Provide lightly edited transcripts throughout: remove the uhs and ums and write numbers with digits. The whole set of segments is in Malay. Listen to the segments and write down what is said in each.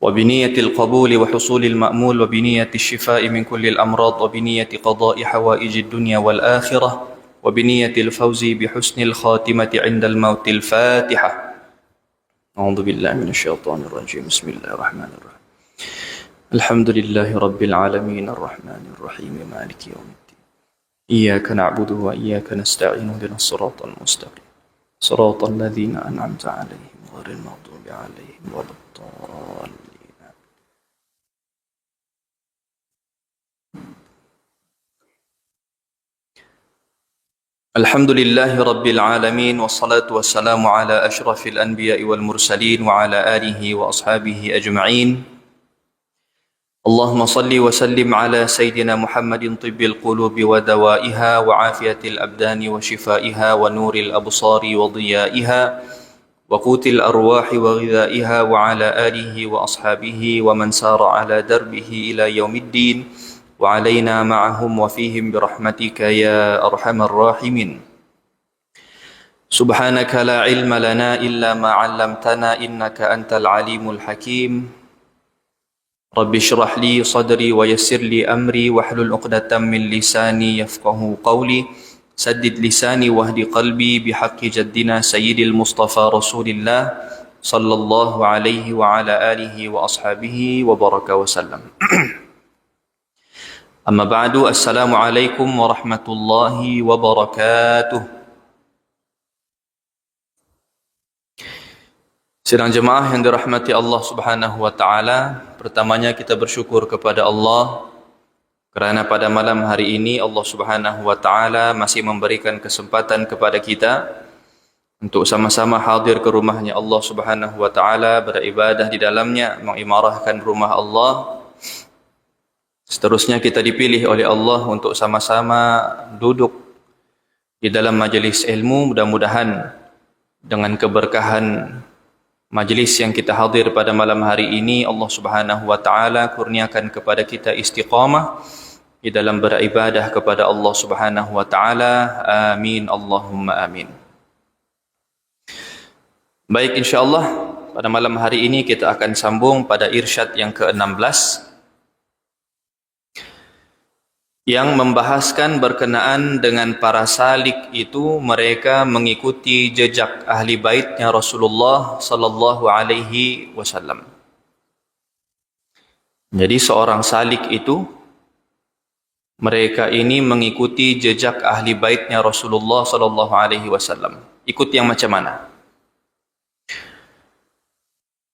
وبنية القبول وحصول المأمول وبنية الشفاء من كل الأمراض وبنية قضاء حوائج الدنيا والآخرة وبنية الفوز بحسن الخاتمة عند الموت. الفاتحة. أعوذ بالله من الشيطان الرجيم. بسم الله الرحمن الرحيم. الحمد لله رب العالمين الرحمن الرحيم مالك يوم الدين إياك نعبد وإياك نستعين اهدنا الصراط المستقيم صراط الذين أنعمت عليهم غير المغضوب عليهم ولا الضالين. الحمد لله رب العالمين والصلاة والسلام على أشرف الأنبياء والمرسلين وعلى آله وأصحابه أجمعين. اللهم صل وسلم على سيدنا محمد طب القلوب ودوائها وعافية الأبدان وشفائها ونور الأبصار وضيائها وقوت الأرواح وغذائها وعلى آله وأصحابه ومن سار على دربه إلى يوم الدين وعلينا معهم وفيهم برحمتك يا أرحم الراحمين. سبحانك لا علم لنا إلا ما علمتنا إنك أنت العليم الحكيم. رب اشرح لي صدري ويسر لي أمري واحلل عقدة من لساني يفقه قولي سدد لساني واهد قلبي بحق جدنا سيد المصطفى رسول الله صلى الله عليه وعلى آله وأصحابه وبارك وسلم. أما بعد. السلام عليكم ورحمة الله وبركاته. Sidang jemaah yang dirahmati Allah Subhanahu wa taala, pertamanya kita bersyukur kepada Allah kerana pada malam hari ini Allah Subhanahu wa taala masih memberikan kesempatan kepada kita untuk sama-sama hadir ke rumahnya Allah Subhanahu wa taala, beribadah di dalamnya, mengimarahkan rumah Allah. Seterusnya kita dipilih oleh Allah untuk sama-sama duduk di dalam majlis ilmu. Mudah-mudahan dengan keberkahan majlis yang kita hadir pada malam hari ini, Allah Subhanahu wa taala kurniakan kepada kita istiqamah di dalam beribadah kepada Allah Subhanahu wa taala. Amin Allahumma amin. Baik, insyaallah pada malam hari ini kita akan sambung pada irsyad yang ke-16 yang membahaskan berkenaan dengan para salik itu mereka mengikuti jejak ahli baitnya Rasulullah sallallahu alaihi wasallam. Jadi seorang salik itu mereka ini mengikuti jejak ahli baitnya Rasulullah sallallahu alaihi wasallam. Ikut yang macam mana?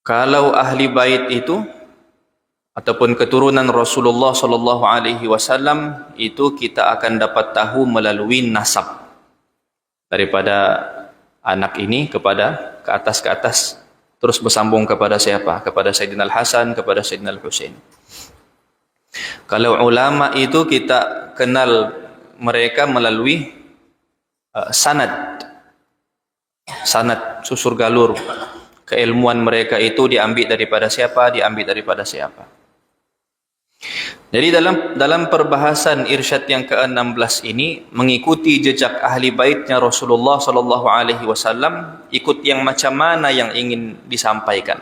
Kalau ahli bait itu ataupun keturunan Rasulullah sallallahu alaihi wasallam itu kita akan dapat tahu melalui nasab daripada anak ini kepada ke atas terus bersambung kepada siapa? Kepada Sayyidina Al-Hasan, kepada Sayyidina Al-Husain. Kalau ulama itu kita kenal mereka melalui sanad susur galur. Keilmuan mereka itu diambil daripada siapa? Diambil daripada siapa? Jadi dalam perbahasan irsyad yang ke-16 ini mengikuti jejak ahli baitnya Rasulullah sallallahu alaihi wasallam, ikut yang macam mana yang ingin disampaikan?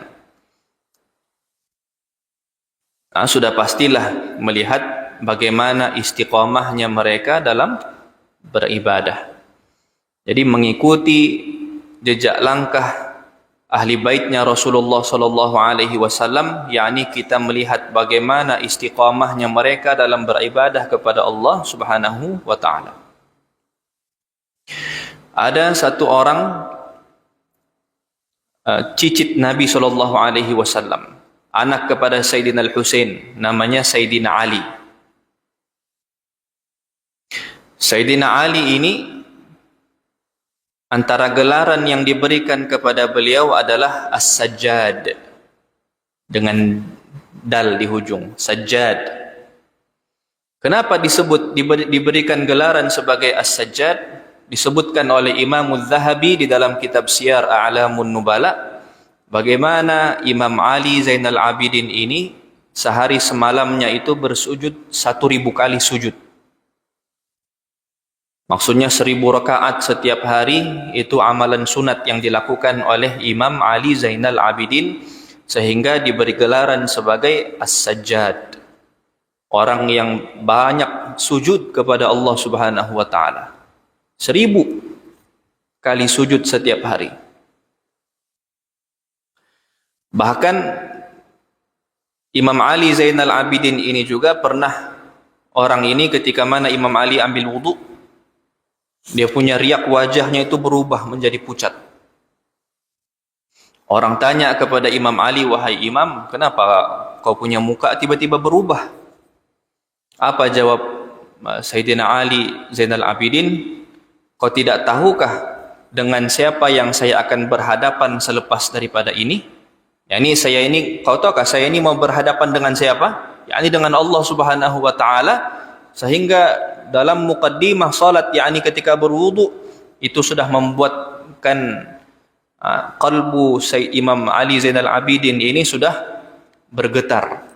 Sudah pastilah melihat bagaimana istiqamahnya mereka dalam beribadah. Jadi mengikuti jejak langkah ahli baitnya Rasulullah sallallahu alaihi wasallam, yakni kita melihat bagaimana istiqamahnya mereka dalam beribadah kepada Allah Subhanahu wa taala. Ada satu orang cicit Nabi sallallahu alaihi wasallam, anak kepada Sayyidina Al-Husain, namanya Sayyidina Ali. Sayyidina Ali ini antara gelaran yang diberikan kepada beliau adalah As-Sajjad, dengan dal di hujung, Sajjad. Kenapa diberikan gelaran sebagai As-Sajjad? Disebutkan oleh Imam Az-Zahabi di dalam kitab Siyar A'lamun Nubala, bagaimana Imam Ali Zainal Abidin ini sehari semalamnya itu bersujud 1000 kali sujud. Maksudnya 1000 rakaat setiap hari, itu amalan sunat yang dilakukan oleh Imam Ali Zainal Abidin sehingga diberi gelaran sebagai As-Sajjad, orang yang banyak sujud kepada Allah Subhanahu wa taala. 1000 kali sujud setiap hari. Bahkan Imam Ali Zainal Abidin ini juga pernah, orang ini ketika mana Imam Ali ambil wudu, dia punya riak wajahnya itu berubah menjadi pucat. Orang tanya kepada Imam Ali, "Wahai Imam, kenapa kau punya muka tiba-tiba berubah?" Apa jawab Sayyidina Ali Zainal Abidin? "Kau tidak tahukah dengan siapa yang saya akan berhadapan selepas daripada ini?" Yani saya ini, kau tahukah saya ini mau berhadapan dengan siapa? Yani dengan Allah Subhanahu wa taala. Sehingga dalam muqaddimah salat, yani ketika berwudu, itu sudah membuatkan qalbu Imam Ali Zainal Abidin ini sudah bergetar.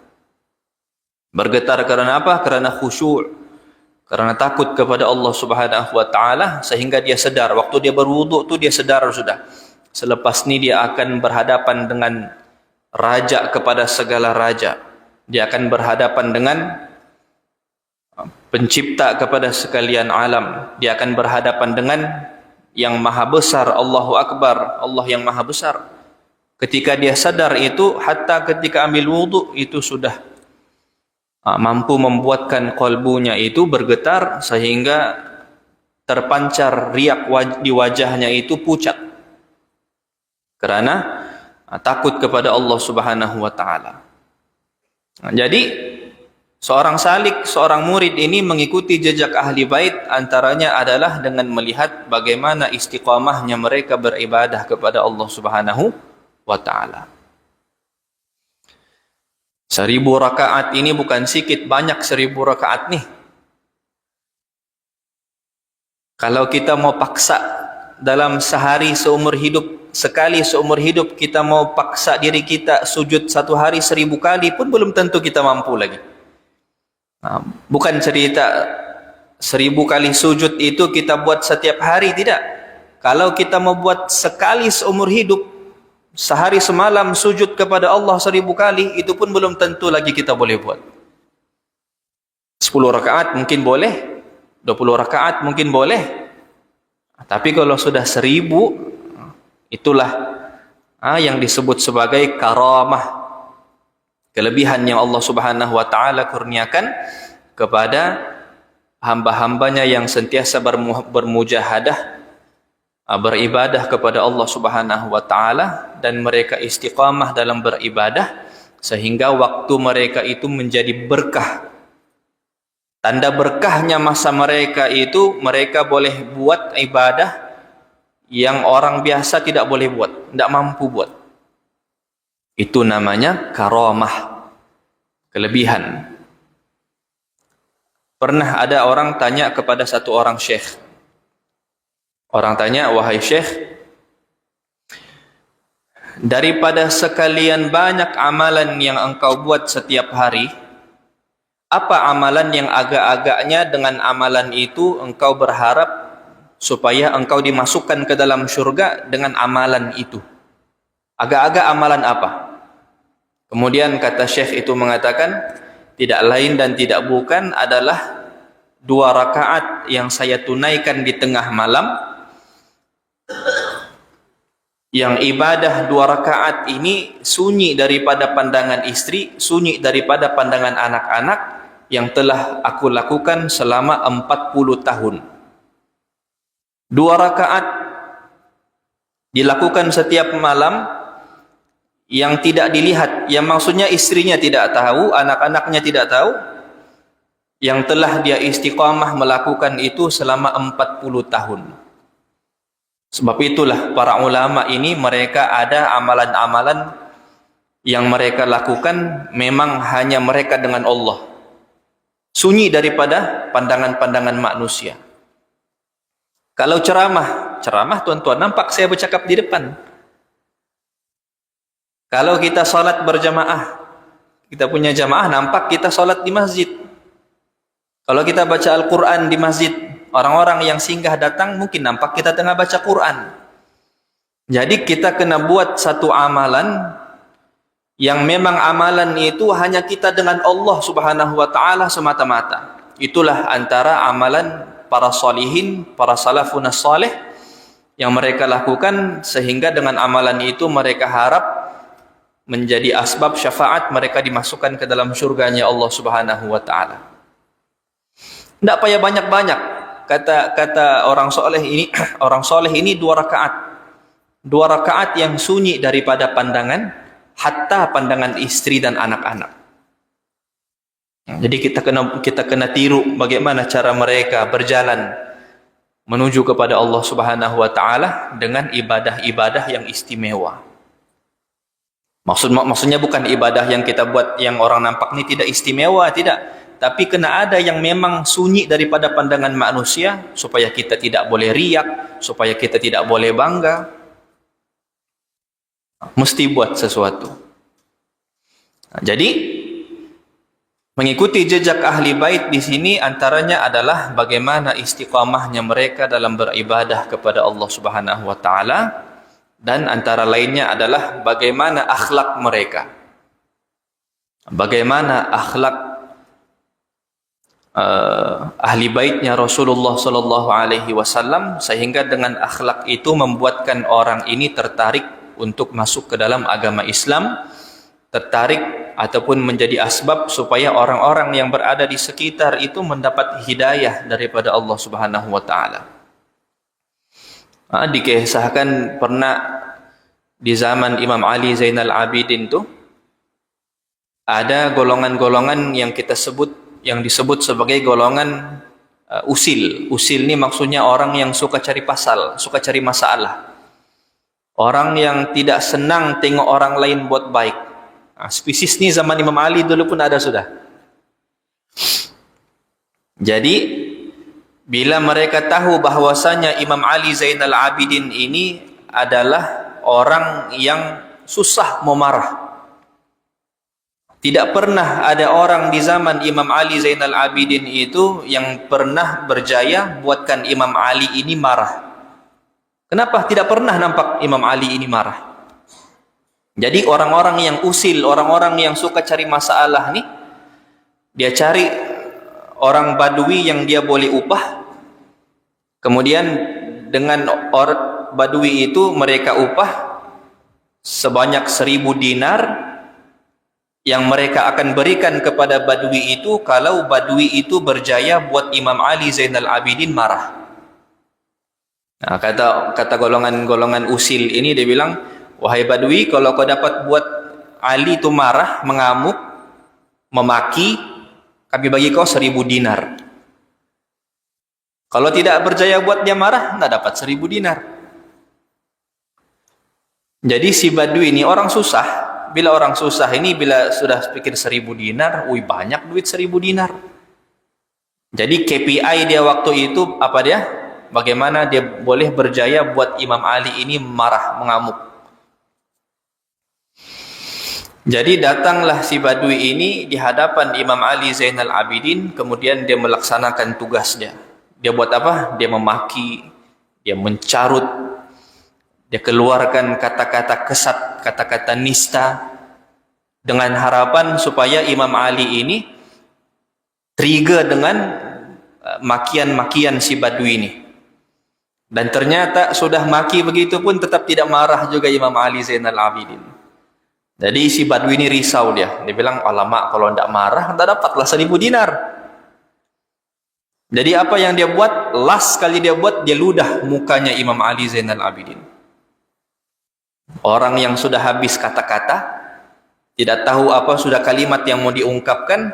Bergetar karena apa? Karena khusyuk, karena takut kepada Allah Subhanahu wa taala, sehingga dia sedar waktu dia berwudu tu dia sedar sudah. Selepas ini dia akan berhadapan dengan raja kepada segala raja. Dia akan berhadapan dengan pencipta kepada sekalian alam. Dia akan berhadapan dengan yang maha besar, Allahu Akbar, Allah yang maha besar. Ketika dia sadar itu, hatta ketika ambil wudu itu sudah mampu membuatkan qalbunya itu bergetar, sehingga terpancar riak di wajahnya itu pucat. Karena takut kepada Allah Subhanahu wa taala. Jadi seorang salik, seorang murid ini mengikuti jejak ahli bait, antaranya adalah dengan melihat bagaimana istiqamahnya mereka beribadah kepada Allah Subhanahu wa taala. 1000 rakaat ini bukan sedikit, banyak 1000 rakaat nih. Kalau kita mau paksa dalam sehari seumur hidup, sekali seumur hidup kita mau paksa diri kita sujud satu hari 1000 kali pun belum tentu kita mampu lagi. Bukan cerita 1000 kali sujud itu kita buat setiap hari, tidak. Kalau kita mau buat sekali seumur hidup, sehari semalam sujud kepada Allah 1000 kali, itu pun belum tentu lagi kita boleh buat. 10 rakaat mungkin boleh, 20 rakaat mungkin boleh. Tapi kalau sudah 1000, itulah yang disebut sebagai karamah, kelebihan yang Allah Subhanahu wa taala kurniakan kepada hamba-hambanya yang sentiasa bermujahadah, beribadah kepada Allah Subhanahu wa taala, dan mereka istiqamah dalam beribadah sehingga waktu mereka itu menjadi berkah. Tanda berkahnya masa mereka itu, mereka boleh buat ibadah yang orang biasa tidak boleh buat, tidak mampu buat. Itu namanya karamah, kelebihan. Pernah ada orang tanya kepada satu orang syekh. Orang tanya, "Wahai syekh, daripada sekalian banyak amalan yang engkau buat setiap hari, apa amalan yang agak-agaknya dengan amalan itu engkau berharap supaya engkau dimasukkan ke dalam syurga dengan amalan itu? Agak-agak amalan apa?" Kemudian kata syekh itu mengatakan, "Tidak lain dan tidak bukan adalah 2 rakaat yang saya tunaikan di tengah malam, yang ibadah 2 rakaat ini sunyi daripada pandangan istri, sunyi daripada pandangan anak-anak, yang telah aku lakukan selama 40 tahun. 2 rakaat dilakukan setiap malam, yang tidak dilihat, yang maksudnya istrinya tidak tahu, anak-anaknya tidak tahu, yang telah dia istiqamah melakukan itu selama 40 tahun. Sebab itulah para ulama ini, mereka ada amalan-amalan yang mereka lakukan memang hanya mereka dengan Allah, sunyi daripada pandangan-pandangan manusia. Kalau ceramah tuan-tuan, nampak saya bercakap di depan. Kalau kita salat berjamaah, kita punya jamaah, nampak kita salat di masjid. Kalau kita baca Al-Quran di masjid, orang-orang yang singgah datang mungkin nampak kita tengah baca Quran. Jadi kita kena buat satu amalan yang memang amalan itu hanya kita dengan Allah Subhanahu wa taala semata-mata. Itulah antara amalan para salihin, para salafun salih yang mereka lakukan, sehingga dengan amalan itu mereka harap menjadi asbab syafaat mereka dimasukkan ke dalam surganya Allah Subhanahu wa taala. Tidak payah banyak-banyak. Kata orang soleh ini, orang soleh ini 2 rakaat. 2 rakaat yang sunyi daripada pandangan, hatta pandangan istri dan anak-anak. Jadi kita kena tiru bagaimana cara mereka berjalan menuju kepada Allah Subhanahu wa taala dengan ibadah-ibadah yang istimewa. Maksudnya bukan ibadah yang kita buat yang orang nampak ini tidak istimewa, tidak. Tapi kena ada yang memang sunyi daripada pandangan manusia, supaya kita tidak boleh riak, supaya kita tidak boleh bangga. Mesti buat sesuatu. Jadi mengikuti jejak ahli bait di sini antaranya adalah bagaimana istiqamahnya mereka dalam beribadah kepada Allah Subhanahu wa taala, dan antara lainnya adalah bagaimana akhlak mereka. Bagaimana akhlak ahli baitnya Rasulullah sallallahu alaihi wasallam, sehingga dengan akhlak itu membuatkan orang ini tertarik untuk masuk ke dalam agama Islam, tertarik ataupun menjadi asbab supaya orang-orang yang berada di sekitar itu mendapat hidayah daripada Allah Subhanahu wa taala. Dikisahkan pernah di zaman Imam Ali Zainal Abidin tuh ada golongan-golongan yang disebut sebagai golongan usil. Usil ini maksudnya orang yang suka cari pasal, suka cari masalah. Orang yang tidak senang tengok orang lain buat baik. Spesies ni zaman Imam Ali dulu pun ada sudah. Jadi bila mereka tahu bahwasanya Imam Ali Zainal Abidin ini adalah orang yang susah memarah. Tidak pernah ada orang di zaman Imam Ali Zainal Abidin itu yang pernah berjaya buatkan Imam Ali ini marah. Kenapa tidak pernah nampak Imam Ali ini marah? Jadi orang-orang yang usil, orang-orang yang suka cari masalah nih, dia cari orang Badui yang dia boleh upah. Kemudian dengan orang Badui itu mereka upah sebanyak 1000 dinar yang mereka akan berikan kepada Badui itu kalau Badui itu berjaya buat Imam Ali Zainal Abidin marah. Nah, kata golongan-golongan usil ini, dia bilang, wahai Badui, kalau kau dapat buat Ali itu marah, mengamuk, memaki, kami bagi kau 1000 dinar. Kalau tidak berjaya buat dia marah, tidak dapat 1000 dinar. Jadi si Badui ini orang susah. Bila orang susah ini, bila sudah pikir 1000 dinar, wih banyak duit 1000 dinar. Jadi KPI dia waktu itu apa dia? Bagaimana dia boleh berjaya buat Imam Ali ini marah, mengamuk. Jadi datanglah si Badui ini di hadapan Imam Ali Zainal Abidin, kemudian dia melaksanakan tugasnya. Dia buat apa? Dia memaki, dia mencarut, dia keluarkan kata-kata kesat, kata-kata nista, dengan harapan supaya Imam Ali ini trigger dengan makian-makian si Badui ini. Dan ternyata sudah maki begitu pun tetap tidak marah juga Imam Ali Zainal Abidin. Jadi si Badui ini risau dia. Dia bilang, alamak, kalau tidak marah, tidak dapatlah 1000 dinar. Jadi apa yang dia buat? Last kali dia buat, dia ludah mukanya Imam Ali Zainal Abidin. Orang yang sudah habis kata-kata, tidak tahu apa sudah kalimat yang mau diungkapkan,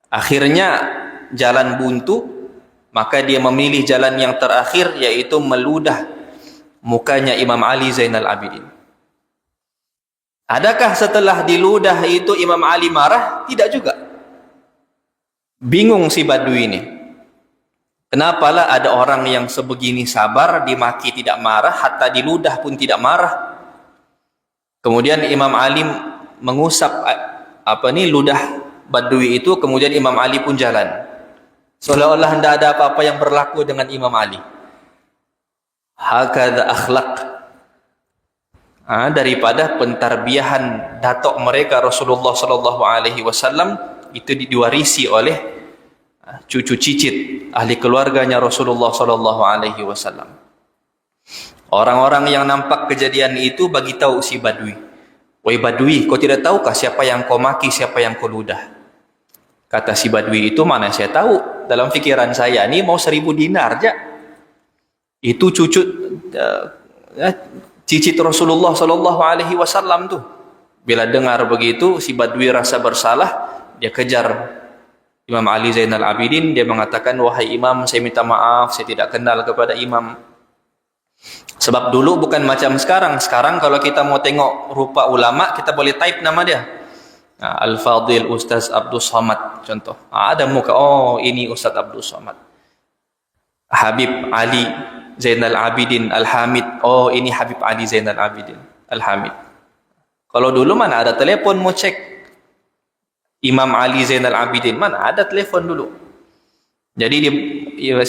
akhirnya jalan buntu, maka dia memilih jalan yang terakhir, yaitu meludah mukanya Imam Ali Zainal Abidin. Adakah setelah diludah itu Imam Ali marah? Tidak juga. Bingung si Badui ini. Kenapalah ada orang yang sebegini sabar, dimaki tidak marah, hatta diludah pun tidak marah. Kemudian Imam Ali mengusap ludah Badui itu, kemudian Imam Ali pun jalan. Seolah-olah tidak ada apa-apa yang berlaku dengan Imam Ali. Hakadha akhlaq. daripada pentarbiyahan datuk mereka Rasulullah sallallahu alaihi wasallam itu diwarisi oleh cucu cicit ahli keluarganya Rasulullah sallallahu alaihi wasallam. Orang-orang yang nampak kejadian itu bagi tahu si Badui, "Wahai Badui, kau tidak tahukah siapa yang kau maki, siapa yang kau ludah?" Kata si Badui itu, "Mana saya tahu, dalam fikiran saya ini mau 1000 dinar aja." Itu cucu cicit Rasulullah sallallahu alaihi wasallam tuh. Bila dengar begitu, si Badui rasa bersalah, dia kejar Imam Ali Zainal Abidin, dia mengatakan, "Wahai Imam, saya minta maaf, saya tidak kenal kepada Imam." Sebab dulu bukan macam sekarang. Sekarang kalau kita mau tengok rupa ulama, kita boleh type nama dia. Al-Fadil Ustaz Abdul Somad contoh. Ada muka, oh ini Ustaz Abdul Somad. Habib Ali Zainal Abidin Al-Hamid, oh ini Habib Ali Zainal Abidin Al-Hamid. Kalau dulu mana ada telepon mau cek Imam Ali Zainal Abidin, mana ada telepon dulu. Jadi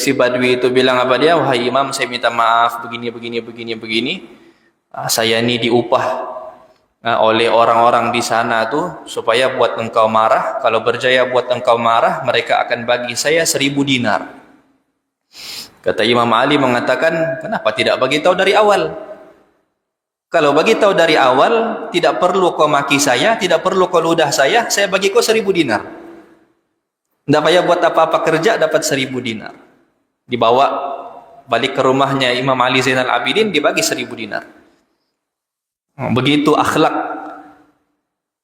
si Badui itu bilang apa dia, "Wahai Imam, saya minta maaf begini. Saya ini diupah oleh orang-orang di sana tuh supaya buat engkau marah. Kalau berjaya buat engkau marah, mereka akan bagi saya 1000 dinar." Kata Imam Ali mengatakan, "Kenapa tidak bagi tahu dari awal? Kalau bagi tahu dari awal, tidak perlu kau maki saya, tidak perlu kau ludah saya bagi kau 1000 dinar. Tidak payah buat apa-apa kerja, dapat 1000 dinar. Dibawa balik ke rumahnya Imam Ali Zainal Abidin, dibagi 1000 dinar. Begitu akhlak.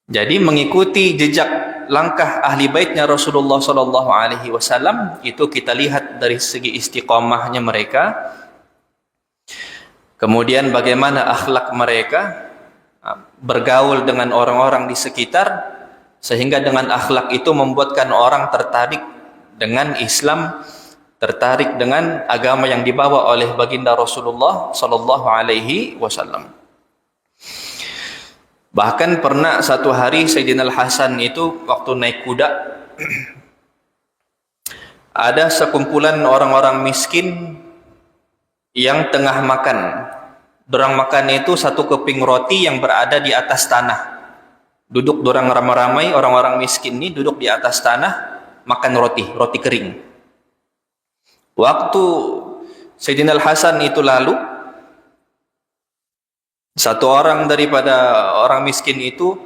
Jadi mengikuti jejak langkah ahli baitnya Rasulullah sallallahu alaihi wasallam itu kita lihat dari segi istiqamahnya mereka. Kemudian bagaimana akhlak mereka bergaul dengan orang-orang di sekitar, sehingga dengan akhlak itu membuatkan orang tertarik dengan Islam, tertarik dengan agama yang dibawa oleh baginda Rasulullah sallallahu alaihi wasallam. Bahkan pernah satu hari Sayyidina Al-Hasan itu waktu naik kuda, ada sekumpulan orang-orang miskin yang tengah makan. Dorang makan itu satu keping roti yang berada di atas tanah. Duduk dorang ramai-ramai, orang-orang miskin ini duduk di atas tanah makan roti kering. Waktu Sayyidina Al-Hasan itu lalu, satu orang daripada orang miskin itu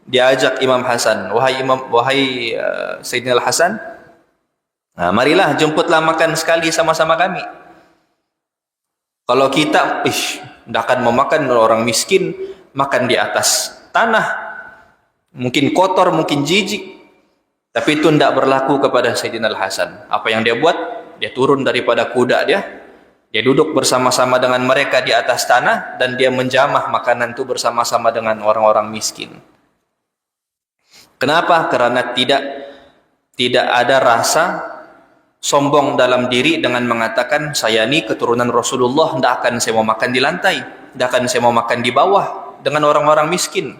diajak Imam Hasan, "Wahai Sayyidina Al-Hasan, marilah jemputlah makan sekali sama-sama kami. Kalau kita tidak akan memakan orang miskin makan di atas tanah, mungkin kotor, mungkin jijik." Tapi itu tidak berlaku kepada Sayyidina Al-Hasan. Apa yang dia buat? Dia turun daripada kuda dia duduk bersama-sama dengan mereka di atas tanah, dan dia menjamah makanan itu bersama-sama dengan orang-orang miskin. Kenapa? Karena tidak ada rasa sombong dalam diri dengan mengatakan, "Saya ini keturunan Rasulullah, tidak akan saya mau makan di lantai, tidak akan saya mau makan di bawah dengan orang-orang miskin."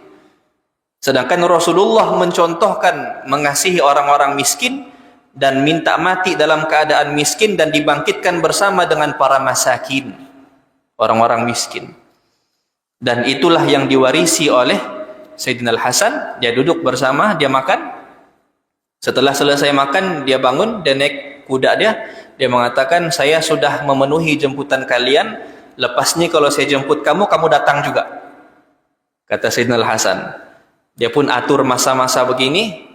Sedangkan Rasulullah mencontohkan mengasihi orang-orang miskin dan minta mati dalam keadaan miskin dan dibangkitkan bersama dengan para masakin, orang-orang miskin. Dan itulah yang diwarisi oleh Sayyidina Al-Hasan. Dia duduk bersama, dia makan. Setelah selesai makan, dia bangun, dia naik kuda dia mengatakan, "Saya sudah memenuhi jemputan kalian, lepas ini kalau saya jemput kamu, kamu datang juga." Kata Sayyidina Al-Hasan. Dia pun atur masa-masa begini,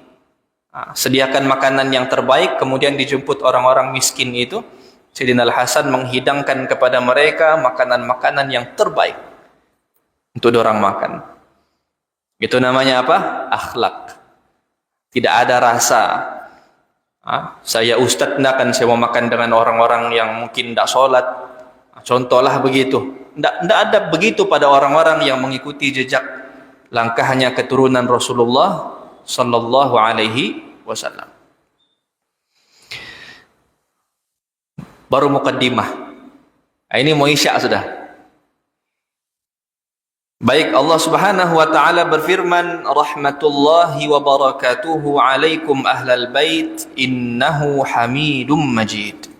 sediakan makanan yang terbaik, kemudian dijemput orang-orang miskin itu. Sayyidina Al-Hasan menghidangkan kepada mereka makanan-makanan yang terbaik untuk orang makan. Itu namanya apa? Akhlak. Tidak ada rasa, saya ustaz, tidak akan saya mau makan dengan orang-orang yang mungkin tidak sholat. Contohlah begitu. Tidak ada begitu pada orang-orang yang mengikuti jejak langkahnya keturunan Rasulullah sallallahu alaihi wasallam. Baru mukaddimah. Ini mau isya sudah. Baik, Allah Subhanahu wa taala berfirman, "Rahmatullahi wa barakatuhu alaikum ahlal bait, innahu Hamidum Majid."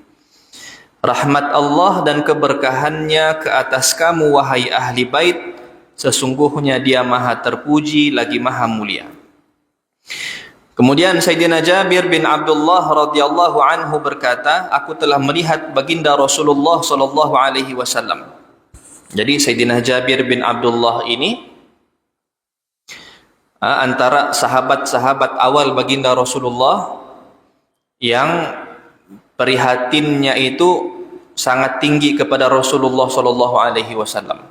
Rahmat Allah dan keberkahannya ke atas kamu wahai ahli bait, Sesungguhnya dia maha terpuji lagi maha mulia. Kemudian Sayyidina Jabir bin Abdullah radhiyallahu anhu berkata, aku telah melihat baginda Rasulullah sallallahu alaihi wasallam. Jadi Sayyidina Jabir bin Abdullah ini antara sahabat-sahabat awal baginda Rasulullah yang prihatinnya itu sangat tinggi kepada Rasulullah sallallahu alaihi wasallam.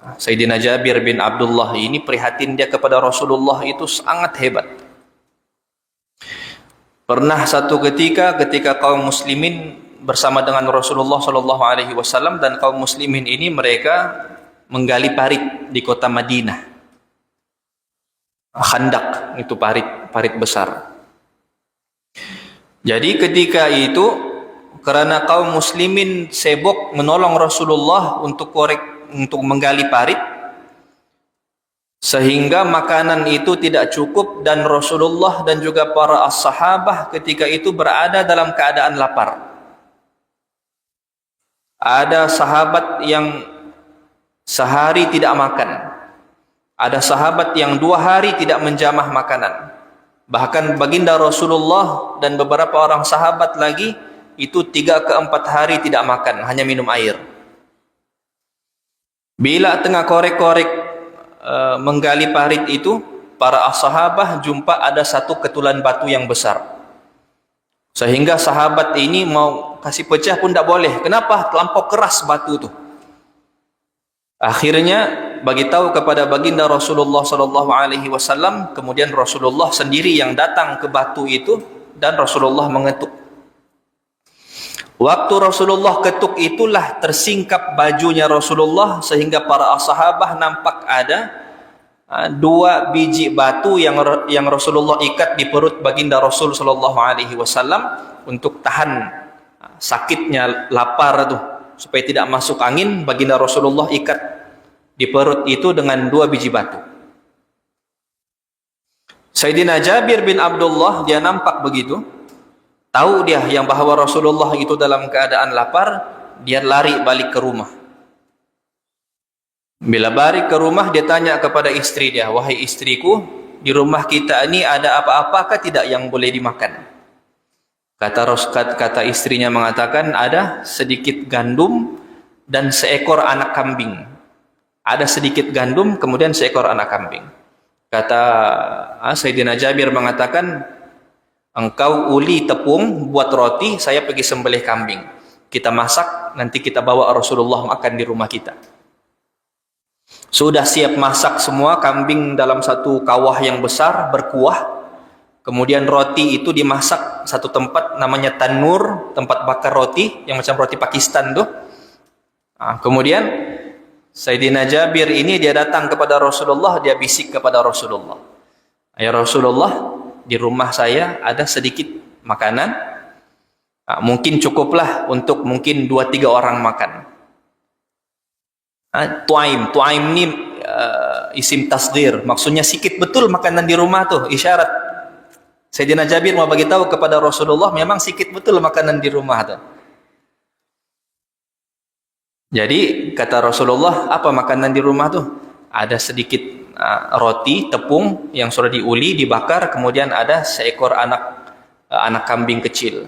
Sayyidina Jabir bin Abdullah ini prihatin dia kepada Rasulullah itu sangat hebat. Pernah satu ketika kaum muslimin bersama dengan Rasulullah sallallahu alaihi wasallam, dan kaum muslimin ini mereka menggali parit di kota Madinah. Khandak itu parit besar. Jadi ketika itu karena kaum muslimin sibuk menolong Rasulullah untuk menggali parit, sehingga makanan itu tidak cukup, dan Rasulullah dan juga para as-sahabah ketika itu berada dalam keadaan lapar. Ada sahabat yang sehari tidak makan, ada sahabat yang 2 hari tidak menjamah makanan, bahkan baginda Rasulullah dan beberapa orang sahabat lagi itu 3 ke 4 hari tidak makan, hanya minum air. Bila tengah korek-korek menggali parit itu, para sahabat jumpa ada satu ketulan batu yang besar, sehingga sahabat ini mau kasih pecah pun tidak boleh. Kenapa? Terlampau keras batu itu. Akhirnya bagi tahu kepada baginda Rasulullah sallallahu alaihi wasallam, kemudian Rasulullah sendiri yang datang ke batu itu dan Rasulullah mengetuk. Waktu Rasulullah ketuk itulah tersingkap bajunya Rasulullah, sehingga para sahabat nampak ada 2 biji batu yang Rasulullah ikat di perut baginda Rasul sallallahu alaihi wasallam untuk tahan sakitnya lapar itu, supaya tidak masuk angin. Baginda Rasulullah ikat di perut itu dengan 2 biji batu. Sayyidina Jabir bin Abdullah dia nampak begitu, tahu dia yang bahwa Rasulullah itu dalam keadaan lapar, dia lari balik ke rumah. Bila balik ke rumah, dia tanya kepada istri dia, wahai istriku, di rumah kita ini ada apa-apakah tidak yang boleh dimakan? Kata istrinya mengatakan, ada sedikit gandum dan seekor anak kambing. Ada sedikit gandum, kemudian seekor anak kambing. Kata Sayyidina Jabir mengatakan, engkau uli tepung buat roti, saya pergi sembelih kambing. Kita masak, nanti kita bawa Rasulullah makan di rumah kita. Sudah siap masak semua, kambing dalam satu kawah yang besar berkuah. Kemudian roti itu dimasak satu tempat namanya tanur, tempat bakar roti yang macam roti Pakistan tuh. Kemudian Sayyidina Jabir ini dia datang kepada Rasulullah, dia bisik kepada Rasulullah, ya Rasulullah, di rumah saya ada sedikit makanan, mungkin cukuplah untuk mungkin 2-3 orang makan. Tuaim ni isim tasghir, maksudnya sikit betul makanan di rumah tuh, isyarat. Sayyidina Jabir mau bagi tahu kepada Rasulullah memang sikit betul makanan di rumah tuh. Jadi kata Rasulullah, apa makanan di rumah tuh? Ada sedikit roti tepung yang sudah diuli, dibakar, kemudian ada seekor anak kambing kecil.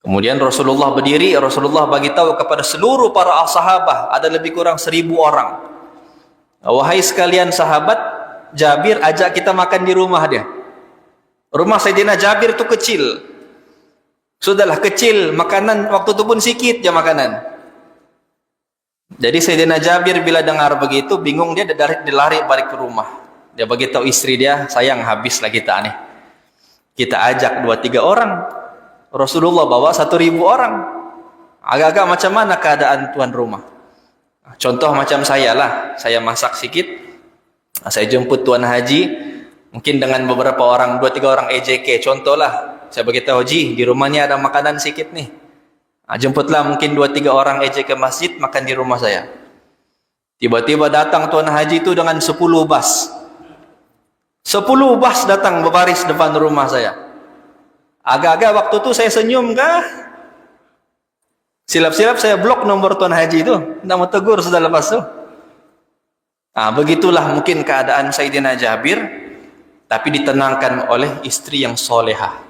Kemudian Rasulullah berdiri, Rasulullah bagi tahu kepada seluruh para sahabat, ada lebih kurang 1000 orang. Wahai sekalian sahabat, Jabir ajak kita makan di rumah dia. Rumah Sayyidina Jabir itu kecil. Sudahlah kecil, makanan waktu itu pun sikit ya makanan. Jadi Sayyidina Jabir bila dengar begitu, bingung, dia lari balik ke rumah. Dia bagi tahu istri dia, sayang habislah kita nih. Kita ajak 2-3 orang. Rasulullah bawa 1000 orang. Agak-agak macam mana keadaan tuan rumah? Contoh macam saya lah, saya masak sikit, saya jemput tuan haji, mungkin dengan beberapa orang, 2-3 orang EJK, contoh lah, saya beritahu haji, di rumahnya ada makanan sikit nih. Jemputlah mungkin 2-3 orang EJK masjid, makan di rumah saya. Tiba-tiba datang tuan haji itu dengan 10 bas. 10 bas datang berbaris depan rumah saya. Agak-agak waktu itu saya senyum kah? Silap-silap saya blok nomor tuan haji itu. Tidak mau tegur sudah lepas tu. Begitulah mungkin keadaan Sayyidina Jabir, tapi ditenangkan oleh istri yang solehah.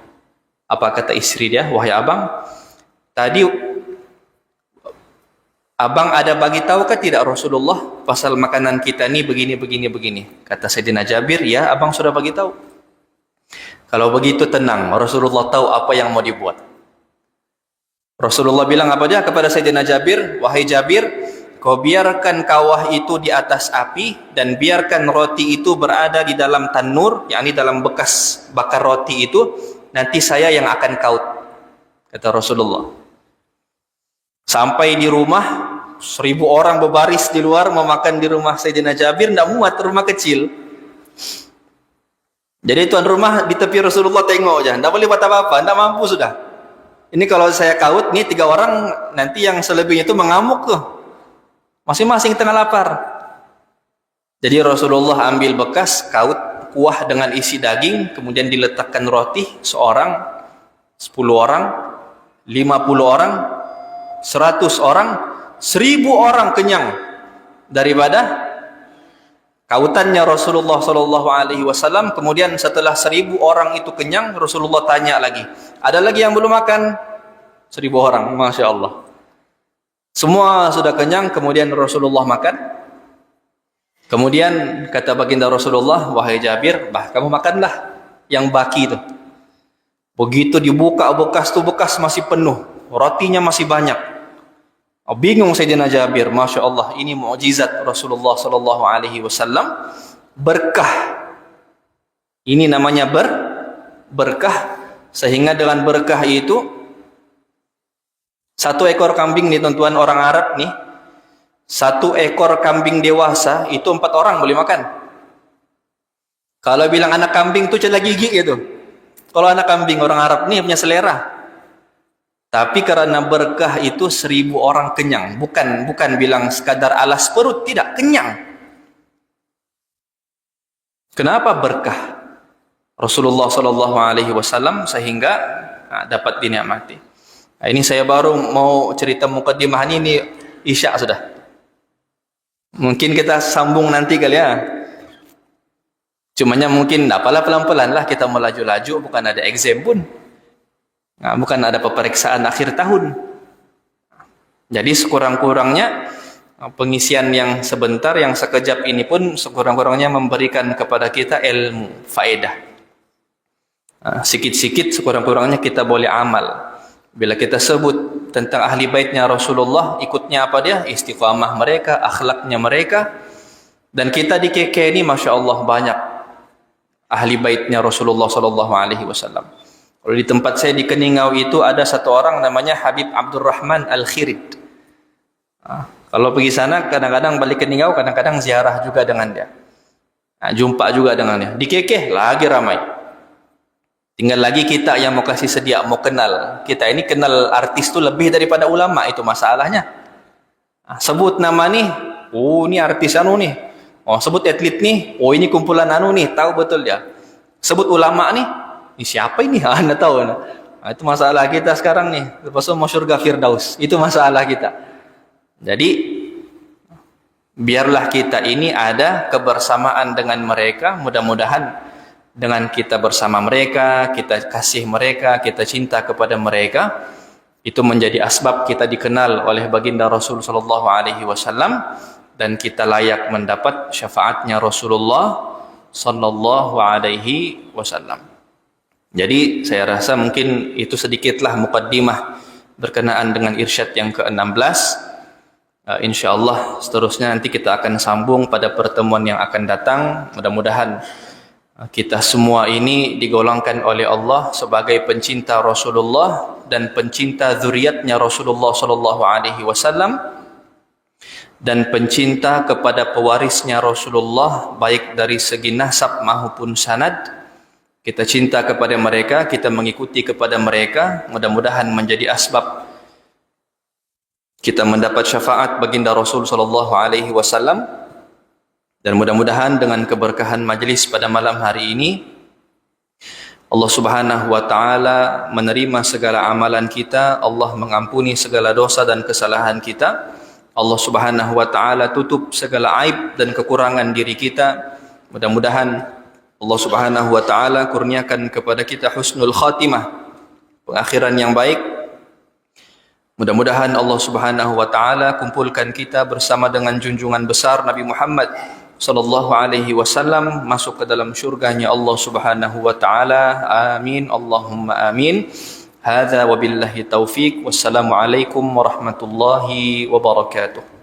Apa kata istri dia? Wahai abang, tadi abang ada bagi tahu ke tidak Rasulullah pasal makanan kita ni begini begini begini. Kata Sayyidina Jabir, ya abang sudah bagi tahu. Kalau begitu tenang, Rasulullah tahu apa yang mau dibuat. Rasulullah bilang apa dia kepada Sayyidina Jabir? Wahai Jabir, kau biarkan kawah itu di atas api dan biarkan roti itu berada di dalam tanur, yakni dalam bekas bakar roti itu, nanti saya yang akan kaut, kata Rasulullah. Sampai di rumah, 1000 orang berbaris di luar memakan di rumah Sayyidina Jabir, tidak muat, rumah kecil. Jadi tuan rumah di tepi Rasulullah tengok aja, tidak boleh buat apa-apa, tidak mampu sudah. Ini kalau saya kaut, nih 3 orang, nanti yang selebihnya itu mengamuk tuh. Masing-masing tengah lapar. Jadi Rasulullah ambil bekas, kaut, kuah dengan isi daging, kemudian diletakkan roti, seorang, 10 orang, 50 orang, 100 orang, 1000 orang kenyang daripada kautannya Rasulullah SAW. Kemudian setelah 1000 orang itu kenyang, Rasulullah tanya lagi, ada lagi yang belum makan? 1000 orang, Masya Allah. Semua sudah kenyang, kemudian Rasulullah makan. Kemudian kata baginda Rasulullah, wahai Jabir, kamu makanlah yang baki itu. Begitu dibuka bekas itu, bekas masih penuh, rotinya masih banyak. Bingung Sayyidina Jabir, Masya Allah, ini mukjizat Rasulullah SAW, berkah. Ini namanya berkah, sehingga dengan berkah itu, 1 ekor kambing nih tuan-tuan orang Arab nih, 1 ekor kambing dewasa itu 4 orang boleh makan. Kalau bilang anak kambing itu celah gigi gitu. Kalau anak kambing orang Arab nih punya selera. Tapi karena berkah itu 1000 orang kenyang. Bukan bilang sekadar alas perut, tidak, kenyang. Kenapa berkah? Rasulullah SAW sehingga dapat dinikmati. Nah, ini saya baru mau cerita mukaddimah ini Isya sudah. Mungkin kita sambung nanti kali ya. Cumanya mungkin apalah pelan-pelan lah, kita melaju-laju, bukan ada exam pun. Bukan ada peperiksaan akhir tahun. Jadi sekurang-kurangnya pengisian yang sebentar, yang sekejap ini pun sekurang-kurangnya memberikan kepada kita ilmu, faedah. Sikit-sikit sekurang-kurangnya kita boleh amal. Bila kita sebut tentang ahli baitnya Rasulullah, ikutnya apa dia? Istiqamah mereka, akhlaknya mereka. Dan kita di KK ini Masya Allah banyak ahli baitnya Rasulullah SAW. Kalau di tempat saya di Keningau itu ada 1 orang namanya Habib Abdurrahman Al-Khirid. Kalau pergi sana kadang-kadang balik Keningau, kadang-kadang ziarah juga dengan dia. Jumpa juga dengan dia. Di KK lagi ramai. Tinggal lagi kita yang mau kasih sedia, mau kenal. Kita ini kenal artis itu lebih daripada ulama, itu masalahnya. Sebut nama nih, oh ini artis anu nih. Oh sebut atlet nih, oh ini kumpulan anu nih, tahu betul dia. Sebut ulama nih, ini siapa ini? Anda tahu. Itu masalah kita sekarang nih. Lepas itu mau surga Firdaus, itu masalah kita. Jadi biarlah kita ini ada kebersamaan dengan mereka, mudah-mudahan dengan kita bersama mereka, kita kasih mereka, kita cinta kepada mereka, itu menjadi asbab kita dikenal oleh baginda Rasul SAW, dan kita layak mendapat syafaatnya Rasulullah SAW. Jadi saya rasa mungkin itu sedikitlah mukaddimah berkenaan dengan irsyad yang ke-16. InsyaAllah seterusnya nanti kita akan sambung pada pertemuan yang akan datang. Mudah-mudahan kita semua ini digolongkan oleh Allah sebagai pencinta Rasulullah dan pencinta zuriatnya Rasulullah SAW, dan pencinta kepada pewarisnya Rasulullah baik dari segi nasab maupun sanad. Kita cinta kepada mereka, kita mengikuti kepada mereka. Mudah-mudahan menjadi asbab kita mendapat syafaat baginda Rasul SAW. Dan mudah-mudahan dengan keberkahan majlis pada malam hari ini, Allah Subhanahu wa Ta'ala menerima segala amalan kita, Allah mengampuni segala dosa dan kesalahan kita, Allah Subhanahu wa taala tutup segala aib dan kekurangan diri kita. Mudah-mudahan Allah Subhanahu wa taala kurniakan kepada kita husnul khatimah, pengakhiran yang baik. Mudah-mudahan Allah Subhanahu wa taala kumpulkan kita bersama dengan junjungan besar Nabi Muhammad sallallahu alaihi wasallam masuk ke dalam syurganya Allah Subhanahu wa taala. Amin Allahumma amin. Hadza wabillahi taufik. Wassalamu alaikum warahmatullahi wabarakatuh.